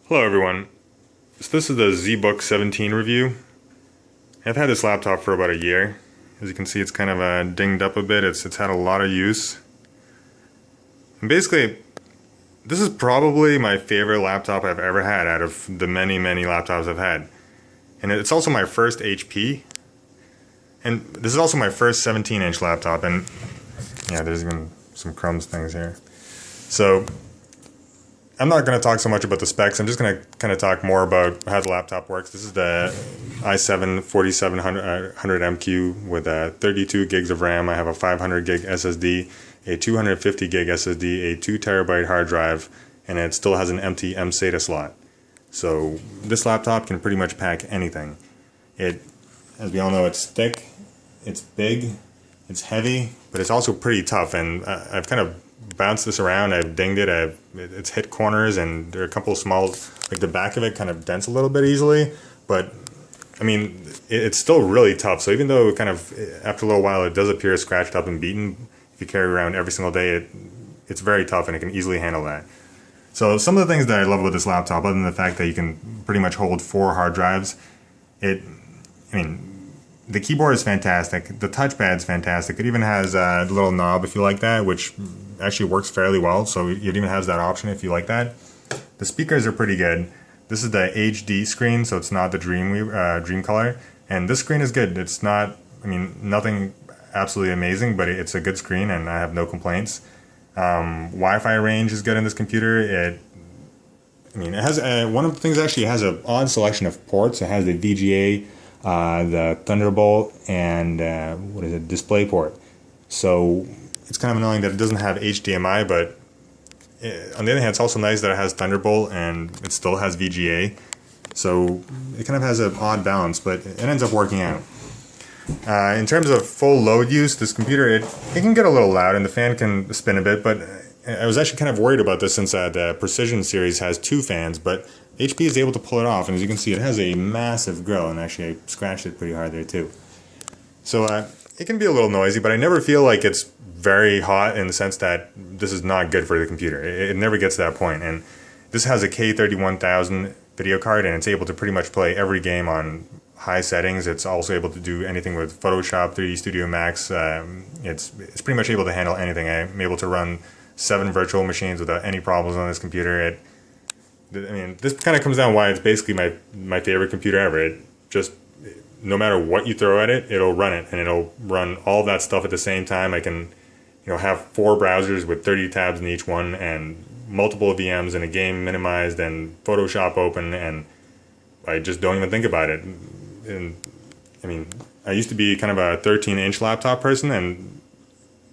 Hello everyone, so this is the Zbook 17 review. I've had this laptop for about a year. As you can see, it's kind of dinged up a bit. It's had a lot of use. And basically, this is probably my favorite laptop I've ever had out of the many laptops I've had. And it's also my first HP. And this is also my first 17-inch laptop. And yeah, there's even some crumbs things here. So I'm not going to talk so much about the specs. I'm just going to kind of talk more about how the laptop works. This is the i7-4700MQ with 32 gigs of RAM. I have a 500 gig SSD, a 250 gig SSD, a 2 terabyte hard drive, and it still has an empty mSATA slot. So this laptop can pretty much pack anything. As we all know, it's thick, it's big, it's heavy, but it's also pretty tough. And I've kind of bounced this around, I've dinged it, it's hit corners, and there are a couple of small, like the back of it kind of dents a little bit easily, but I mean, it's still really tough. So even though kind of after a little while it does appear scratched up and beaten, if you carry it around every single day, it's very tough and it can easily handle that. So some of the things that I love about this laptop, other than the fact that you can pretty much hold 4 hard drives, the keyboard is fantastic, the touchpad is fantastic, it even has a little knob if you like that, which actually works fairly well, so it even has that option if you like that. The speakers are pretty good. This is the HD screen, so it's not the Dream color, and this screen is good. It's not, nothing absolutely amazing, but it's a good screen and I have no complaints. Wi-Fi range is good in this computer. It has one of the things, actually, it has an odd selection of ports. It has the VGA, the Thunderbolt, and DisplayPort. So it's kind of annoying that it doesn't have HDMI, but on the other hand, it's also nice that it has Thunderbolt and it still has VGA. So it kind of has an odd balance, but it ends up working out. In terms of full load use, this computer, it can get a little loud and the fan can spin a bit, but I was actually kind of worried about this since the Precision series has 2 fans, but HP is able to pull it off, and as you can see, it has a massive grill, and actually I scratched it pretty hard there too. So it can be a little noisy, but I never feel like it's very hot in the sense that this is not good for the computer. It never gets to that point. And this has a K31000 video card, and it's able to pretty much play every game on high settings. It's also able to do anything with Photoshop, 3D Studio Max. It's pretty much able to handle anything. I'm able to run 7 virtual machines without any problems on this computer. This kind of comes down why it's basically my favorite computer ever. It just, no matter what you throw at it, it'll run it, and it'll run all that stuff at the same time. I can, have 4 browsers with 30 tabs in each one, and multiple VMs, and a game minimized, and Photoshop open, and I just don't even think about it. And I used to be kind of a 13-inch laptop person, and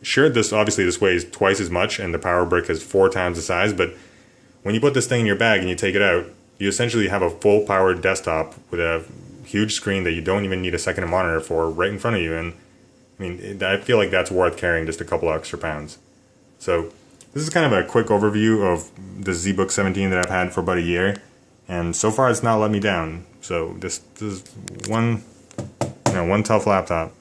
sure, this weighs twice as much, and the power brick is 4 times the size, but when you put this thing in your bag and you take it out, you essentially have a full-powered desktop with a huge screen that you don't even need a second monitor for right in front of you, and I feel like that's worth carrying just a couple extra pounds. So this is kind of a quick overview of the Zbook 17 that I've had for about a year, and so far it's not let me down. So this is one tough laptop.